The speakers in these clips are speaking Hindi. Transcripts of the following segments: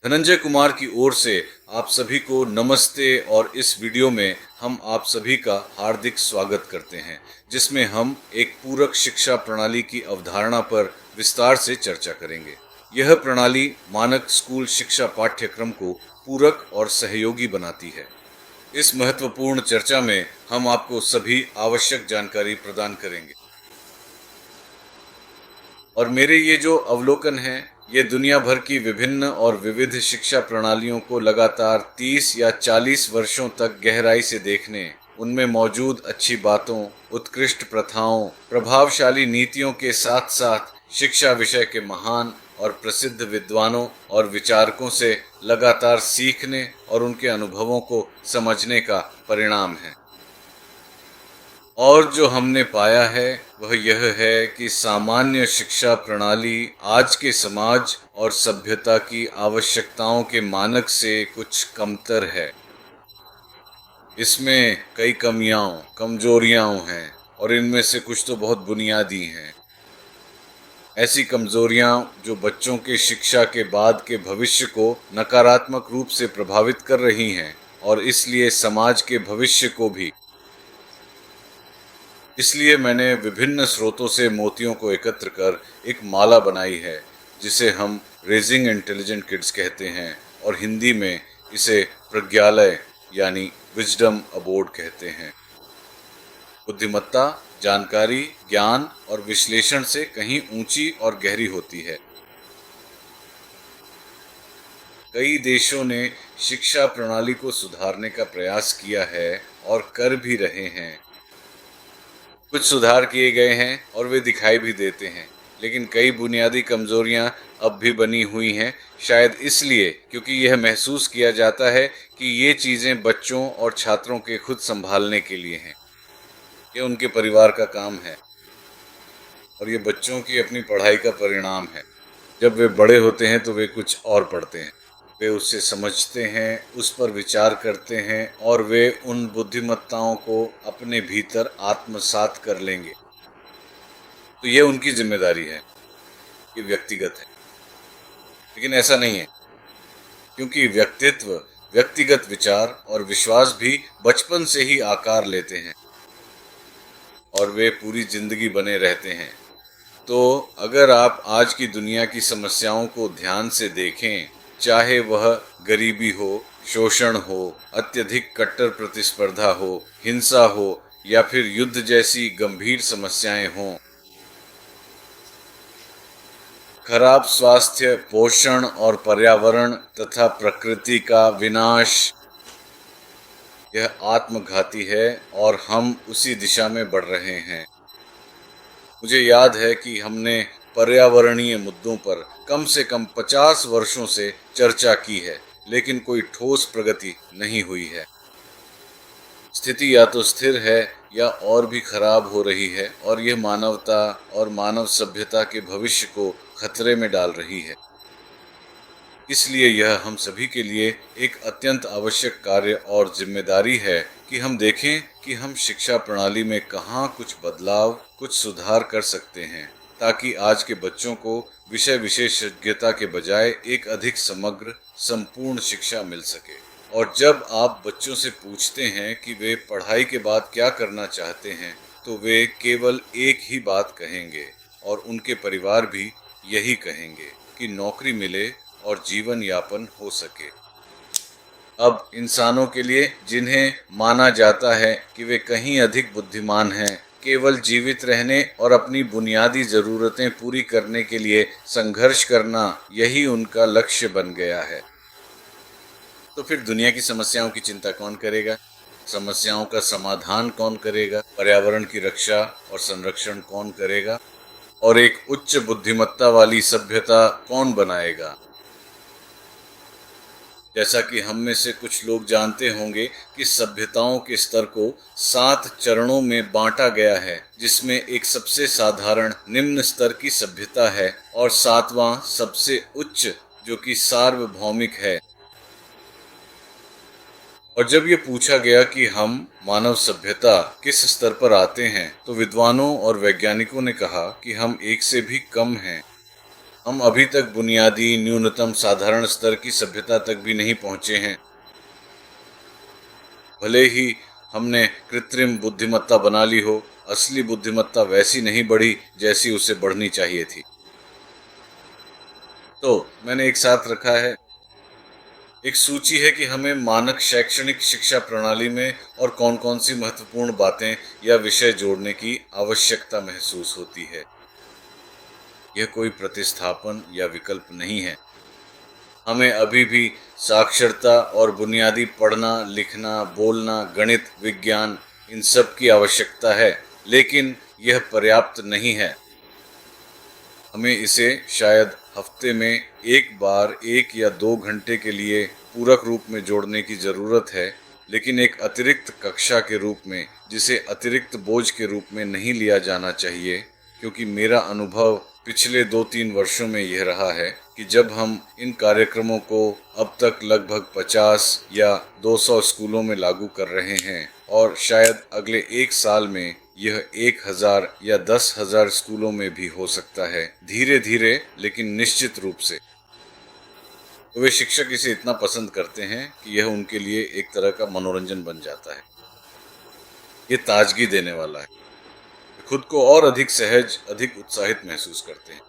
धनंजय कुमार की ओर से आप सभी को नमस्ते। और इस वीडियो में हम आप सभी का हार्दिक स्वागत करते हैं, जिसमें हम एक पूरक शिक्षा प्रणाली की अवधारणा पर विस्तार से चर्चा करेंगे। यह प्रणाली मानक स्कूल शिक्षा पाठ्यक्रम को पूरक और सहयोगी बनाती है। इस महत्वपूर्ण चर्चा में हम आपको सभी आवश्यक जानकारी प्रदान करेंगे। और मेरे ये जो अवलोकन हैं, ये दुनिया भर की विभिन्न और विविध शिक्षा प्रणालियों को लगातार 30 या 40 वर्षों तक गहराई से देखने, उनमें मौजूद अच्छी बातों, उत्कृष्ट प्रथाओं, प्रभावशाली नीतियों के साथ साथ शिक्षा विषय के महान और प्रसिद्ध विद्वानों और विचारकों से लगातार सीखने और उनके अनुभवों को समझने का परिणाम है। और जो हमने पाया है वह यह है कि सामान्य शिक्षा प्रणाली आज के समाज और सभ्यता की आवश्यकताओं के मानक से कुछ कमतर है। इसमें कई कमजोरियां हैं और इनमें से कुछ तो बहुत बुनियादी हैं। ऐसी कमजोरियां जो बच्चों के शिक्षा के बाद के भविष्य को नकारात्मक रूप से प्रभावित कर रही हैं और इसलिए समाज के भविष्य को भी। इसलिए मैंने विभिन्न स्रोतों से मोतियों को एकत्र कर एक माला बनाई है, जिसे हम रेजिंग इंटेलिजेंट किड्स कहते हैं और हिंदी में इसे प्रज्ञालय यानी विजडम अबोर्ड कहते हैं। बुद्धिमत्ता जानकारी, ज्ञान और विश्लेषण से कहीं ऊंची और गहरी होती है। कई देशों ने शिक्षा प्रणाली को सुधारने का प्रयास किया है और कर भी रहे हैं। कुछ सुधार किए गए हैं और वे दिखाई भी देते हैं, लेकिन कई बुनियादी कमजोरियां अब भी बनी हुई हैं, शायद इसलिए क्योंकि यह महसूस किया जाता है कि ये चीज़ें बच्चों और छात्रों के खुद संभालने के लिए हैं। ये उनके परिवार का काम है और ये बच्चों की अपनी पढ़ाई का परिणाम है। जब वे बड़े होते हैं तो वे कुछ और पढ़ते हैं, वे उससे समझते हैं, उस पर विचार करते हैं और वे उन बुद्धिमत्ताओं को अपने भीतर आत्मसात कर लेंगे। तो ये उनकी जिम्मेदारी है, ये व्यक्तिगत है। लेकिन ऐसा नहीं है, क्योंकि व्यक्तित्व, व्यक्तिगत विचार और विश्वास भी बचपन से ही आकार लेते हैं और वे पूरी जिंदगी बने रहते हैं। तो अगर आप आज की दुनिया की समस्याओं को ध्यान से देखें, चाहे वह गरीबी हो, शोषण हो, अत्यधिक कट्टर प्रतिस्पर्धा हो, हिंसा हो या फिर युद्ध जैसी गंभीर समस्याएं हों, खराब स्वास्थ्य, पोषण और पर्यावरण तथा प्रकृति का विनाश, यह आत्मघाती है और हम उसी दिशा में बढ़ रहे हैं। मुझे याद है कि हमने पर्यावरणीय मुद्दों पर कम से कम 50 वर्षों से चर्चा की है, लेकिन कोई ठोस प्रगति नहीं हुई है। स्थिति या तो स्थिर है या और भी खराब हो रही है और यह मानवता और मानव सभ्यता के भविष्य को खतरे में डाल रही है। इसलिए यह हम सभी के लिए एक अत्यंत आवश्यक कार्य और जिम्मेदारी है कि हम देखें कि हम शिक्षा प्रणाली में कहाँ कुछ बदलाव, कुछ सुधार कर सकते हैं, ताकि आज के बच्चों को विषय विशेषज्ञता के बजाय एक अधिक समग्र, संपूर्ण शिक्षा मिल सके। और जब आप बच्चों से पूछते हैं कि वे पढ़ाई के बाद क्या करना चाहते हैं, तो वे केवल एक ही बात कहेंगे और उनके परिवार भी यही कहेंगे कि नौकरी मिले और जीवन यापन हो सके। अब इंसानों के लिए जिन्हें माना जाता है कि वे कहीं अधिक बुद्धिमान हैं, केवल जीवित रहने और अपनी बुनियादी ज़रूरतें पूरी करने के लिए संघर्ष करना, यही उनका लक्ष्य बन गया है। तो फिर दुनिया की समस्याओं की चिंता कौन करेगा? समस्याओं का समाधान कौन करेगा? पर्यावरण की रक्षा और संरक्षण कौन करेगा? और एक उच्च बुद्धिमत्ता वाली सभ्यता कौन बनाएगा? जैसा कि हम में से कुछ लोग जानते होंगे कि सभ्यताओं के स्तर को 7 चरणों में बांटा गया है, जिसमें एक सबसे साधारण निम्न स्तर की सभ्यता है और 7वां सबसे उच्च जो कि सार्वभौमिक है। और जब ये पूछा गया कि हम मानव सभ्यता किस स्तर पर आते हैं, तो विद्वानों और वैज्ञानिकों ने कहा कि हम एक से भी कम हैं। हम अभी तक बुनियादी न्यूनतम साधारण स्तर की सभ्यता तक भी नहीं पहुंचे हैं। भले ही हमने कृत्रिम बुद्धिमत्ता बना ली हो, असली बुद्धिमत्ता वैसी नहीं बढ़ी जैसी उसे बढ़नी चाहिए थी। तो मैंने एक साथ रखा है, एक सूची है कि हमें मानक शैक्षणिक शिक्षा प्रणाली में और कौन कौन सी महत्वपूर्ण बातें या विषय जोड़ने की आवश्यकता महसूस होती है। यह कोई प्रतिस्थापन या विकल्प नहीं है। हमें अभी भी साक्षरता और बुनियादी पढ़ना, लिखना, बोलना, गणित, विज्ञान, इन सब की आवश्यकता है, लेकिन यह पर्याप्त नहीं है। हमें इसे शायद हफ्ते में एक बार 1 या 2 घंटे के लिए पूरक रूप में जोड़ने की ज़रूरत है, लेकिन एक अतिरिक्त कक्षा के रूप में, जिसे अतिरिक्त बोझ के रूप में नहीं लिया जाना चाहिए, क्योंकि मेरा अनुभव पिछले 2-3 वर्षों में यह रहा है कि जब हम इन कार्यक्रमों को अब तक लगभग 50 या 200 स्कूलों में लागू कर रहे हैं और शायद अगले 1 साल में यह 1000 या 10,000 स्कूलों में भी हो सकता है, धीरे धीरे लेकिन निश्चित रूप से, तो वे शिक्षक इसे इतना पसंद करते हैं कि यह उनके लिए एक तरह का मनोरंजन बन जाता है। ये ताजगी देने वाला है। खुद को और अधिक सहज, अधिक उत्साहित महसूस करते हैं।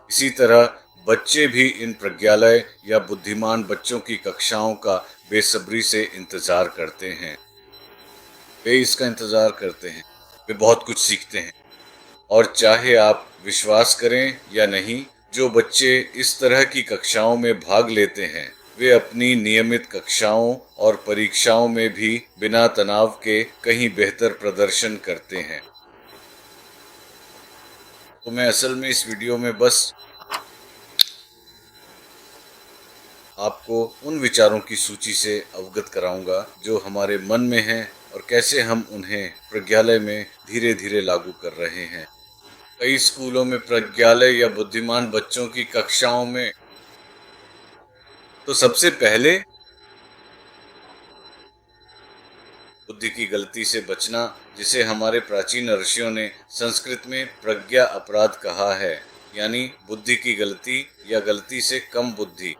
इसी तरह बच्चे भी इन प्रज्ञालय या बुद्धिमान बच्चों की कक्षाओं का बेसब्री से इंतजार करते हैं। वे इसका इंतजार करते हैं। वे बहुत कुछ सीखते हैं। और चाहे आप विश्वास करें या नहीं, जो बच्चे इस तरह की कक्षाओं में भाग लेते हैं, वे अपनी नियमित कक्षाओं और परीक्षाओं में भी बिना तनाव के कहीं बेहतर प्रदर्शन करते हैं। तो मैं असल में इस वीडियो में बस आपको उन विचारों की सूची से अवगत कराऊंगा जो हमारे मन में हैं और कैसे हम उन्हें प्रज्ञालय में धीरे धीरे लागू कर रहे हैं। कई स्कूलों में प्रज्ञालय या बुद्धिमान बच्चों की कक्षाओं में तो सबसे पहले बुद्धि की गलती से बचना, जिसे हमारे प्राचीन ऋषियों ने संस्कृत में प्रज्ञा अपराध कहा है, यानी बुद्धि की गलती या गलती से कम बुद्धि।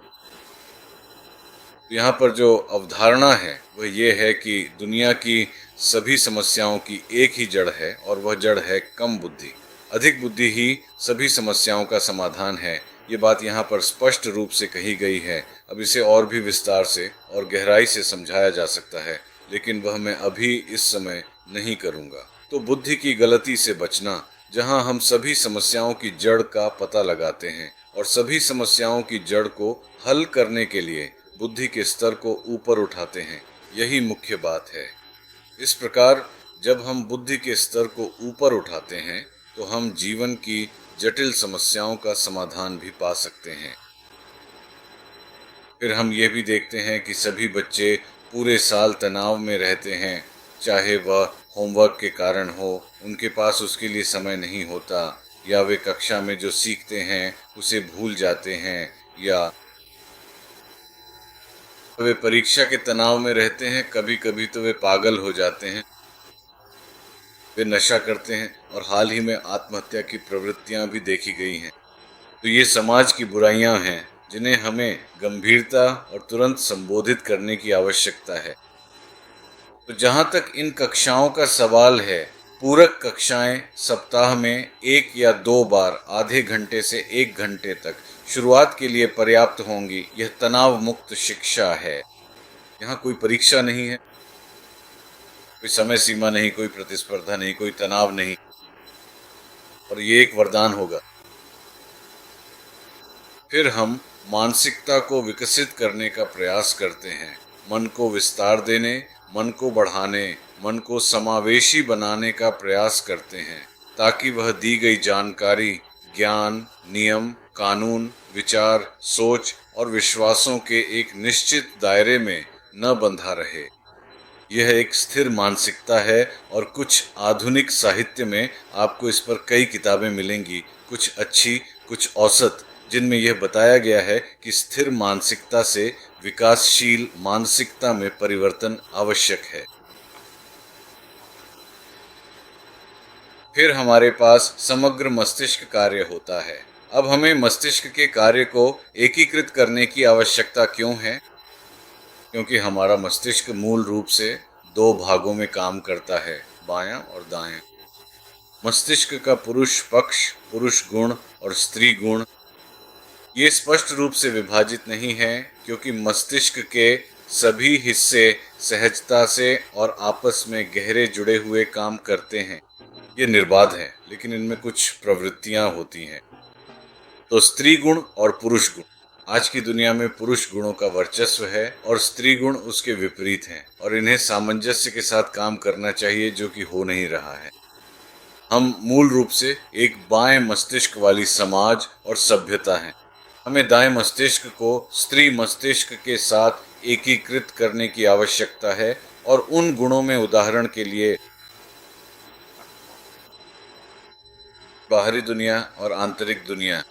यहाँ पर जो अवधारणा है वह ये है कि दुनिया की सभी समस्याओं की एक ही जड़ है और वह जड़ है कम बुद्धि। अधिक बुद्धि ही सभी समस्याओं का समाधान है। ये बात यहाँ पर स्पष्ट रूप से कही गई है। अब इसे और भी विस्तार से और गहराई से समझाया जा सकता है, लेकिन वह मैं अभी इस समय नहीं करूँगा। तो बुद्धि की गलती से बचना, जहाँ हम सभी समस्याओं की जड़ का पता लगाते हैं और सभी समस्याओं की जड़ को हल करने के लिए बुद्धि के स्तर को ऊपर उठाते हैं, यही मुख्य बात है। इस प्रकार जब हम बुद्धि के स्तर को ऊपर उठाते हैं तो हम जीवन की जटिल समस्याओं का समाधान भी पा सकते हैं। फिर हम ये भी देखते हैं कि सभी बच्चे पूरे साल तनाव में रहते हैं, चाहे वह होमवर्क के कारण हो, उनके पास उसके लिए समय नहीं होता, या वे कक्षा में जो सीखते हैं उसे भूल जाते हैं, या वे परीक्षा के तनाव में रहते हैं। कभी कभी तो वे पागल हो जाते हैं, वे नशा करते हैं और हाल ही में आत्महत्या की प्रवृत्तियां भी देखी गई हैं। तो ये समाज की बुराइयां हैं जिन्हें हमें गंभीरता और तुरंत संबोधित करने की आवश्यकता है। तो जहाँ तक इन कक्षाओं का सवाल है, पूरक कक्षाएं सप्ताह में 1 या 2 बार आधे घंटे से 1 घंटे तक शुरुआत के लिए पर्याप्त होंगी। यह तनाव मुक्त शिक्षा है। यहाँ कोई परीक्षा नहीं है, कोई समय सीमा नहीं, कोई प्रतिस्पर्धा नहीं, कोई तनाव नहीं, और ये एक वरदान होगा। फिर हम मानसिकता को विकसित करने का प्रयास करते हैं, मन को विस्तार देने, मन को बढ़ाने, मन को समावेशी बनाने का प्रयास करते हैं, ताकि वह दी गई जानकारी, ज्ञान, नियम, कानून, विचार, सोच और विश्वासों के एक निश्चित दायरे में न बंधा रहे। यह एक स्थिर मानसिकता है और कुछ आधुनिक साहित्य में आपको इस पर कई किताबें मिलेंगी, कुछ अच्छी, कुछ औसत, जिनमें यह बताया गया है कि स्थिर मानसिकता से विकासशील मानसिकता में परिवर्तन आवश्यक है। फिर हमारे पास समग्र मस्तिष्क कार्य होता है। अब हमें मस्तिष्क के कार्य को एकीकृत करने की आवश्यकता क्यों है? क्योंकि हमारा मस्तिष्क मूल रूप से दो भागों में काम करता है, बायां और दायां। मस्तिष्क का पुरुष पक्ष, पुरुष गुण और स्त्री गुण, ये स्पष्ट रूप से विभाजित नहीं है क्योंकि मस्तिष्क के सभी हिस्से सहजता से और आपस में गहरे जुड़े हुए काम करते हैं। ये निर्बाध है, लेकिन इनमें कुछ प्रवृत्तियां होती हैं। तो स्त्री गुण और पुरुष गुण, आज की दुनिया में पुरुष गुणों का वर्चस्व है और स्त्री गुण उसके विपरीत हैं, और इन्हें सामंजस्य के साथ काम करना चाहिए, जो कि हो नहीं रहा है। हम मूल रूप से एक बाएं मस्तिष्क वाली समाज और सभ्यता हैं। हमें दाएं मस्तिष्क को स्त्री मस्तिष्क के साथ एकीकृत करने की आवश्यकता है, और उन गुणों में उदाहरण के लिए बाहरी दुनिया और आंतरिक दुनिया।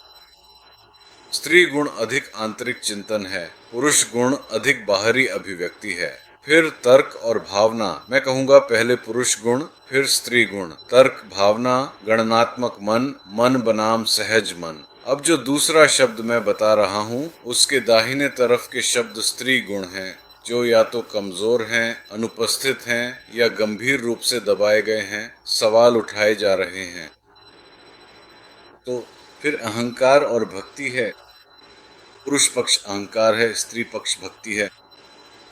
स्त्री गुण अधिक आंतरिक चिंतन है, पुरुष गुण अधिक बाहरी अभिव्यक्ति है। फिर तर्क और भावना, मैं कहूँगा पहले पुरुष गुण फिर स्त्री गुण। तर्क, भावना, गणनात्मक मन, मन बनाम सहज मन। अब जो दूसरा शब्द मैं बता रहा हूँ, उसके दाहिने तरफ के शब्द स्त्री गुण हैं, जो या तो कमजोर हैं, अनुपस्थित हैं, या गंभीर रूप से दबाए गए हैं, सवाल उठाए जा रहे हैं। तो फिर अहंकार और भक्ति है। पुरुष पक्ष अहंकार है, स्त्री पक्ष भक्ति है।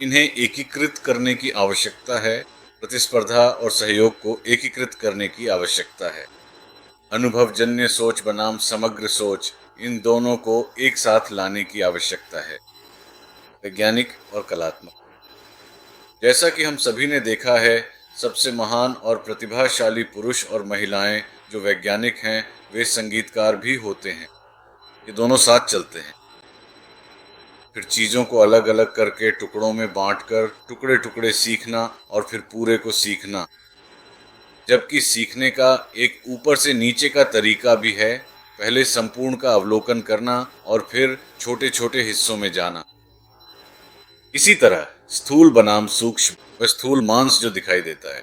इन्हें एकीकृत करने की आवश्यकता है। प्रतिस्पर्धा और सहयोग को एकीकृत करने की आवश्यकता है। अनुभवजन्य सोच बनाम समग्र सोच, इन दोनों को एक साथ लाने की आवश्यकता है। वैज्ञानिक और कलात्मक, जैसा कि हम सभी ने देखा है, सबसे महान और प्रतिभाशाली पुरुष और महिलाएं जो वैज्ञानिक हैं, वे संगीतकार भी होते हैं। ये दोनों साथ चलते हैं। फिर चीज़ों को अलग अलग करके टुकड़ों में बांटकर टुकड़े टुकड़े सीखना और फिर पूरे को सीखना, जबकि सीखने का एक ऊपर से नीचे का तरीका भी है। पहले संपूर्ण का अवलोकन करना और फिर छोटे छोटे हिस्सों में जाना। इसी तरह स्थूल बनाम सूक्ष्म, वह स्थूल मांस जो दिखाई देता है,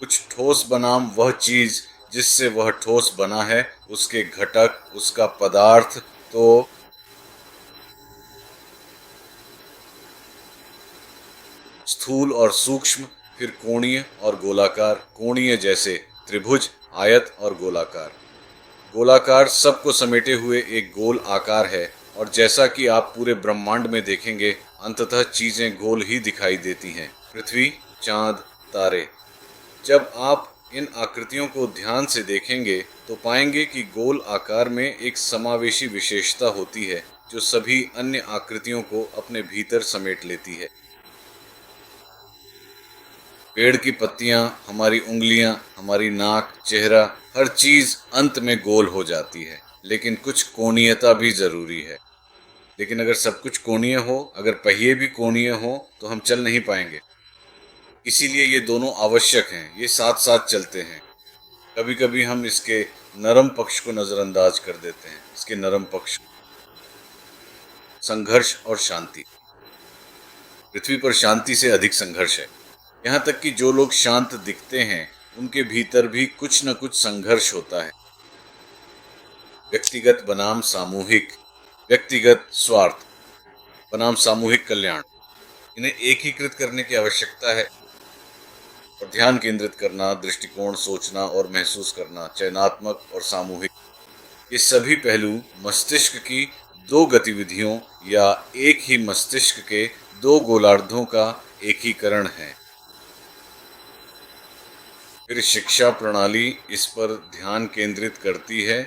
कुछ ठोस बनाम वह चीज जिससे वह ठोस बना है, उसके घटक, उसका पदार्थ। तो स्थूल और सूक्ष्म, फिर कोणीय और गोलाकार। कोणीय जैसे त्रिभुज, आयत और गोलाकार। गोलाकार सबको समेटे हुए एक गोल आकार है, और जैसा कि आप पूरे ब्रह्मांड में देखेंगे, अंततः चीजें गोल ही दिखाई देती हैं। पृथ्वी, चांद, तारे। जब आप इन आकृतियों को ध्यान से देखेंगे तो पाएंगे कि गोल आकार में एक समावेशी विशेषता होती है, जो सभी अन्य आकृतियों को अपने भीतर समेट लेती है। पेड़ की पत्तियां, हमारी उंगलियां, हमारी नाक, चेहरा, हर चीज अंत में गोल हो जाती है, लेकिन कुछ कोणीयता भी जरूरी है। लेकिन अगर सब कुछ कोणीय हो, अगर पहिए भी कोणीय हो, तो हम चल नहीं पाएंगे। इसीलिए ये दोनों आवश्यक हैं, ये साथ साथ चलते हैं। कभी कभी हम इसके नरम पक्ष को नजरअंदाज कर देते हैं। इसके नरम पक्ष, संघर्ष और शांति। पृथ्वी पर शांति से अधिक संघर्ष है। यहाँ तक कि जो लोग शांत दिखते हैं, उनके भीतर भी कुछ न कुछ संघर्ष होता है। व्यक्तिगत बनाम सामूहिक, व्यक्तिगत स्वार्थ बनाम सामूहिक कल्याण, इन्हें एकीकृत करने की आवश्यकता है। और ध्यान केंद्रित करना, दृष्टिकोण, सोचना और महसूस करना, चयनात्मक और सामूहिक, ये सभी पहलू मस्तिष्क की दो गतिविधियों या एक ही मस्तिष्क के दो गोलार्धों का एकीकरण है। फिर शिक्षा प्रणाली इस पर ध्यान केंद्रित करती है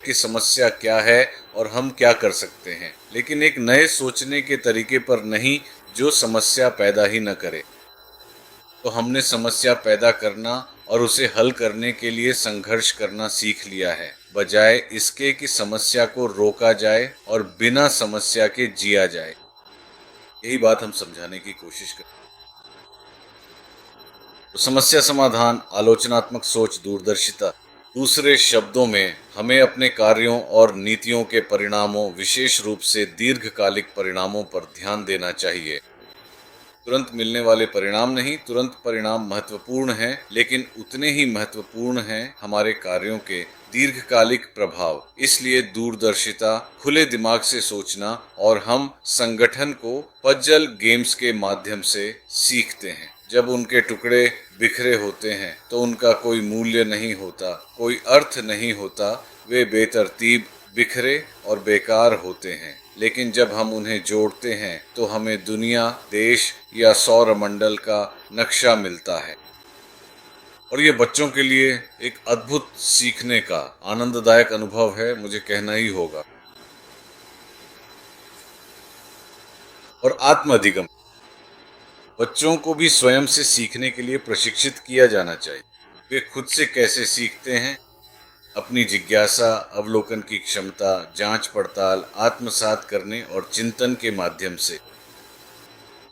कि समस्या क्या है और हम क्या कर सकते हैं, लेकिन एक नए सोचने के तरीके पर नहीं जो समस्या पैदा ही न करे। तो हमने समस्या पैदा करना और उसे हल करने के लिए संघर्ष करना सीख लिया है, बजाय इसके कि समस्या को रोका जाए और बिना समस्या के जिया जाए। यही बात हम समझाने की कोशिश करते हैं। तो समस्या समाधान, आलोचनात्मक सोच, दूरदर्शिता। दूसरे शब्दों में, हमें अपने कार्यों और नीतियों के परिणामों, विशेष रूप से दीर्घकालिक परिणामों पर ध्यान देना चाहिए। तुरंत मिलने वाले परिणाम नहीं, तुरंत परिणाम महत्वपूर्ण हैं, लेकिन उतने ही महत्वपूर्ण हैं हमारे कार्यों के दीर्घकालिक प्रभाव। इसलिए दूरदर्शिता, खुले दिमाग से सोचना, और हम संगठन को पजल गेम्स के माध्यम से सीखते हैं। जब उनके टुकड़े बिखरे होते हैं तो उनका कोई मूल्य नहीं होता, कोई अर्थ नहीं होता, वे बेतरतीब, बिखरे और बेकार होते हैं। लेकिन जब हम उन्हें जोड़ते हैं तो हमें दुनिया, देश या सौर मंडल का नक्शा मिलता है। और ये बच्चों के लिए एक अद्भुत सीखने का आनंददायक अनुभव है, मुझे कहना ही होगा। और आत्म अधिगम, बच्चों को भी स्वयं से सीखने के लिए प्रशिक्षित किया जाना चाहिए। वे खुद से कैसे सीखते हैं? अपनी जिज्ञासा, अवलोकन की क्षमता, जांच पड़ताल, आत्मसात करने और चिंतन के माध्यम से।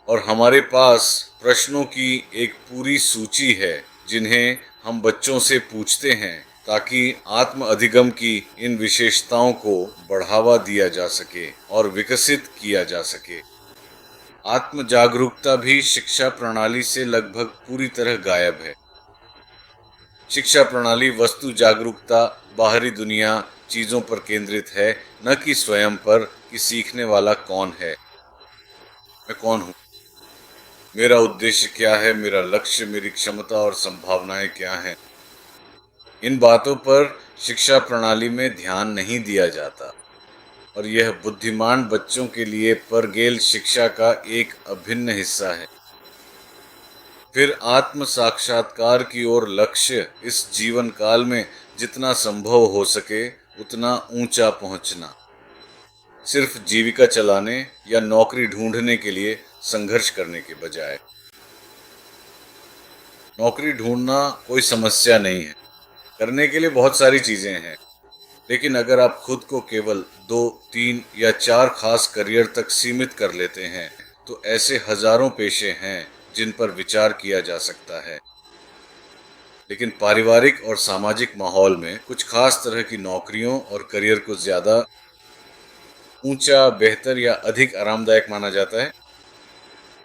और हमारे पास प्रश्नों की एक पूरी सूची है जिन्हें हम बच्चों से पूछते हैं, ताकि आत्म अधिगम की इन विशेषताओं को बढ़ावा दिया जा सके और विकसित किया जा सके। आत्म जागरूकता भी शिक्षा प्रणाली से लगभग पूरी तरह गायब है। शिक्षा प्रणाली वस्तु जागरूकता, बाहरी दुनिया, चीजों पर केंद्रित है, न कि स्वयं पर कि सीखने वाला कौन है। मैं कौन हूँ, मेरा उद्देश्य क्या है, मेरा लक्ष्य, मेरी क्षमता और संभावनाएं क्या हैं। इन बातों पर शिक्षा प्रणाली में ध्यान नहीं दिया जाता, और यह बुद्धिमान बच्चों के लिए परगेल शिक्षा का एक अभिन्न हिस्सा है। फिर आत्म साक्षात्कार की ओर लक्ष्य, इस जीवन काल में जितना संभव हो सके उतना ऊंचा पहुंचना। सिर्फ जीविका चलाने या नौकरी ढूंढने के लिए संघर्ष करने के बजाय। नौकरी ढूंढना कोई समस्या नहीं है, करने के लिए बहुत सारी चीजें हैं। लेकिन अगर आप खुद को केवल 2, 3 या 4 खास करियर तक सीमित कर लेते हैं तो ऐसे हजारों पेशे हैं जिन पर विचार किया जा सकता है। लेकिन पारिवारिक और सामाजिक माहौल में कुछ खास तरह की नौकरियों और करियर को ज्यादा ऊंचा, बेहतर या अधिक आरामदायक माना जाता है।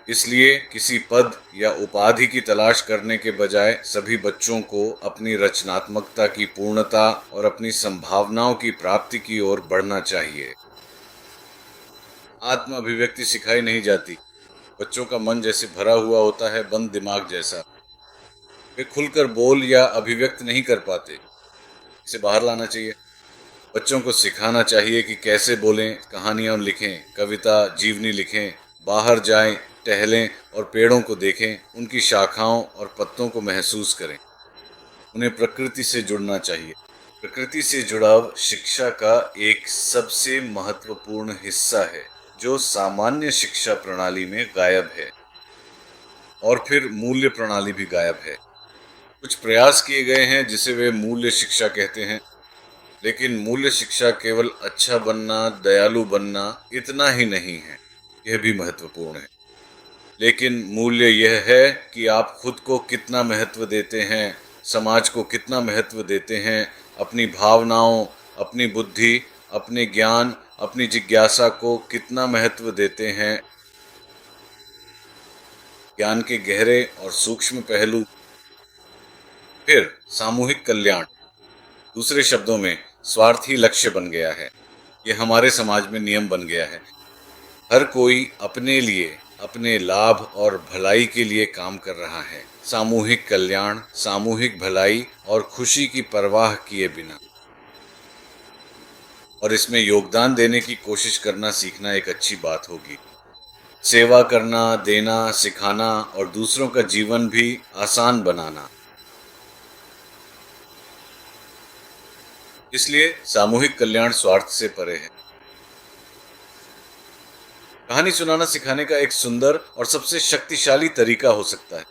इसलिए किसी पद या उपाधि की तलाश करने के बजाय सभी बच्चों को अपनी रचनात्मकता की पूर्णता और अपनी संभावनाओं की प्राप्ति की ओर बढ़ना चाहिए। आत्म अभिव्यक्ति सिखाई नहीं जाती। बच्चों का मन जैसे भरा हुआ होता है, बंद दिमाग जैसा। वे खुलकर बोल या अभिव्यक्त नहीं कर पाते। इसे बाहर लाना चाहिए। बच्चों को सिखाना चाहिए कि कैसे बोलें, कहानियाँ लिखें, कविता, जीवनी लिखें, बाहर जाएं, टहलें और पेड़ों को देखें, उनकी शाखाओं और पत्तों को महसूस करें। उन्हें प्रकृति से जुड़ना चाहिए। प्रकृति से जुड़ाव शिक्षा का एक सबसे महत्वपूर्ण हिस्सा है जो सामान्य शिक्षा प्रणाली में गायब है। और फिर मूल्य प्रणाली भी गायब है। कुछ प्रयास किए गए हैं जिसे वे मूल्य शिक्षा कहते हैं, लेकिन मूल्य शिक्षा केवल अच्छा बनना, दयालु बनना इतना ही नहीं है, यह भी महत्वपूर्ण है। लेकिन मूल्य यह है कि आप खुद को कितना महत्व देते हैं, समाज को कितना महत्व देते हैं, अपनी भावनाओं, अपनी बुद्धि, अपने ज्ञान, अपनी जिज्ञासा को कितना महत्व देते हैं। ज्ञान के गहरे और सूक्ष्म पहलू। फिर सामूहिक कल्याण, दूसरे शब्दों में स्वार्थी लक्ष्य बन गया है। यह हमारे समाज में नियम बन गया है। हर कोई अपने लिए, अपने लाभ और भलाई के लिए काम कर रहा है। सामूहिक कल्याण, सामूहिक भलाई और खुशी की परवाह किए बिना। और इसमें योगदान देने की कोशिश करना सीखना एक अच्छी बात होगी। सेवा करना, देना, सिखाना और दूसरों का जीवन भी आसान बनाना। इसलिए सामूहिक कल्याण स्वार्थ से परे है। कहानी सुनाना सिखाने का एक सुंदर और सबसे शक्तिशाली तरीका हो सकता है,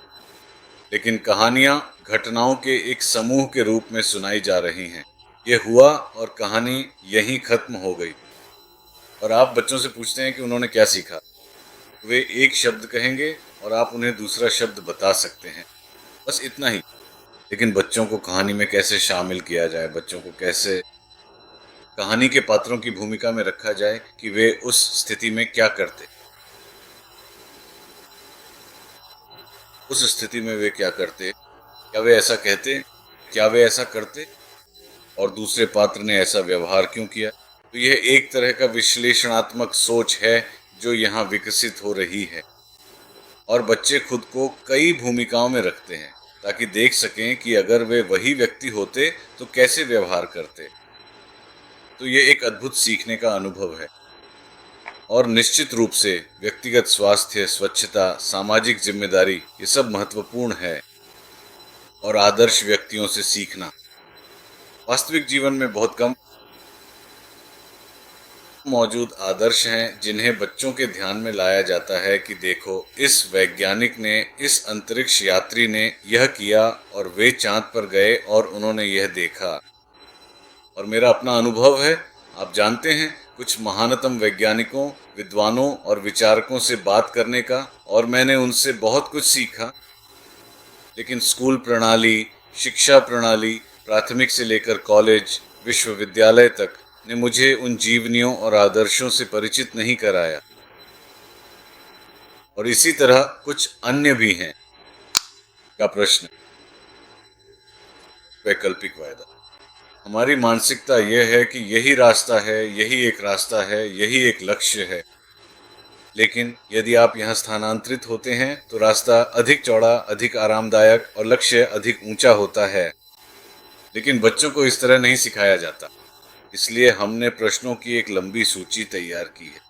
लेकिन कहानियां घटनाओं के एक समूह के रूप में सुनाई जा रही हैं। यह हुआ और कहानी यहीं खत्म हो गई। और आप बच्चों से पूछते हैं कि उन्होंने क्या सीखा। वे एक शब्द कहेंगे और आप उन्हें दूसरा शब्द बता सकते हैं, बस इतना ही। लेकिन बच्चों को कहानी में कैसे शामिल किया जाए, बच्चों को कैसे कहानी के पात्रों की भूमिका में रखा जाए कि वे उस स्थिति में क्या करते। उस स्थिति में वे क्या करते, क्या वे ऐसा कहते, क्या वे ऐसा करते, और दूसरे पात्र ने ऐसा व्यवहार क्यों किया। तो यह एक तरह का विश्लेषणात्मक सोच है जो यहाँ विकसित हो रही है, और बच्चे खुद को कई भूमिकाओं में रखते हैं ताकि देख सकें कि अगर वे वही व्यक्ति होते तो कैसे व्यवहार करते। तो ये एक अद्भुत सीखने का अनुभव है, और निश्चित रूप से व्यक्तिगत स्वास्थ्य, स्वच्छता, सामाजिक जिम्मेदारी ये सब महत्वपूर्ण है। और आदर्श व्यक्तियों से सीखना वास्तविक जीवन में बहुत कम मौजूद आदर्श हैं जिन्हें बच्चों के ध्यान में लाया जाता है कि देखो, इस वैज्ञानिक ने, इस अंतरिक्ष यात्री ने यह किया और वे चांद पर गए और उन्होंने यह देखा। और मेरा अपना अनुभव है, आप जानते हैं, कुछ महानतम वैज्ञानिकों, विद्वानों और विचारकों से बात करने का, और मैंने उनसे बहुत कुछ सीखा। लेकिन स्कूल प्रणाली, शिक्षा प्रणाली, प्राथमिक से लेकर कॉलेज, विश्वविद्यालय तक ने मुझे उन जीवनियों और आदर्शों से परिचित नहीं कराया। और इसी तरह कुछ अन्य भी हैं। का प्रश्न, वैकल्पिक वायदा। हमारी मानसिकता यह है कि यही रास्ता है, यही एक रास्ता है, यही एक लक्ष्य है। लेकिन यदि आप यहाँ स्थानांतरित होते हैं तो रास्ता अधिक चौड़ा, अधिक आरामदायक और लक्ष्य अधिक ऊंचा होता है। लेकिन बच्चों को इस तरह नहीं सिखाया जाता। इसलिए हमने प्रश्नों की एक लंबी सूची तैयार की है।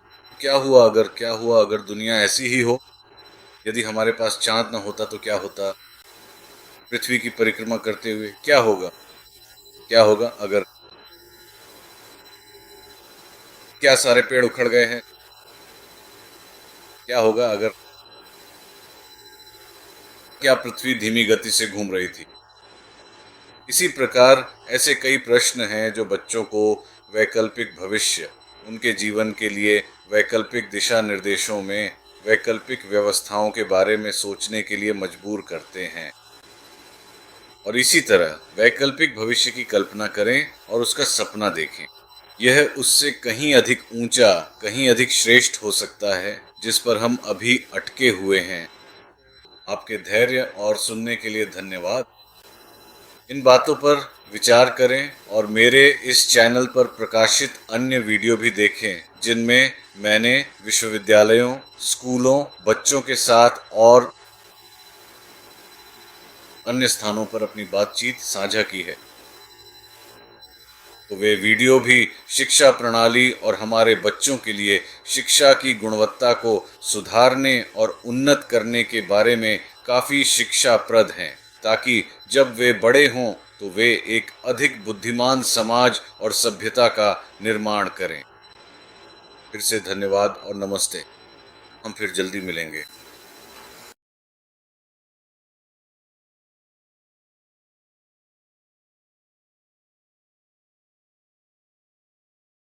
क्या हुआ अगर, क्या हुआ अगर दुनिया ऐसी ही हो? यदि हमारे पास चांद न होता तो क्या होता? पृथ्वी की परिक्रमा करते हुए क्या होगा? क्या होगा अगर, क्या सारे पेड़ उखड़ गए हैं? क्या होगा अगर, क्या पृथ्वी धीमी गति से घूम रही थी? इसी प्रकार ऐसे कई प्रश्न हैं जो बच्चों को वैकल्पिक भविष्य, उनके जीवन के लिए वैकल्पिक दिशा निर्देशों में, वैकल्पिक व्यवस्थाओं के बारे में सोचने के लिए मजबूर करते हैं। और इसी तरह वैकल्पिक भविष्य की कल्पना करें और उसका सपना देखें। यह उससे कहीं अधिक ऊंचा, कहीं अधिक श्रेष्ठ हो सकता है जिस पर हम अभी अटके हुए हैं। आपके धैर्य और सुनने के लिए धन्यवाद। इन बातों पर विचार करें और मेरे इस चैनल पर प्रकाशित अन्य वीडियो भी देखें जिनमें मैंने विश्वविद्यालयों, स्कूलों, बच्चों के साथ और अन्य स्थानों पर अपनी बातचीत साझा की है। तो वे वीडियो भी शिक्षा प्रणाली और हमारे बच्चों के लिए शिक्षा की गुणवत्ता को सुधारने और उन्नत करने के बारे में काफ़ी शिक्षाप्रद हैं, ताकि जब वे बड़े हों तो वे एक अधिक बुद्धिमान समाज और सभ्यता का निर्माण करें। फिर से धन्यवाद और नमस्ते। हम फिर जल्दी मिलेंगे।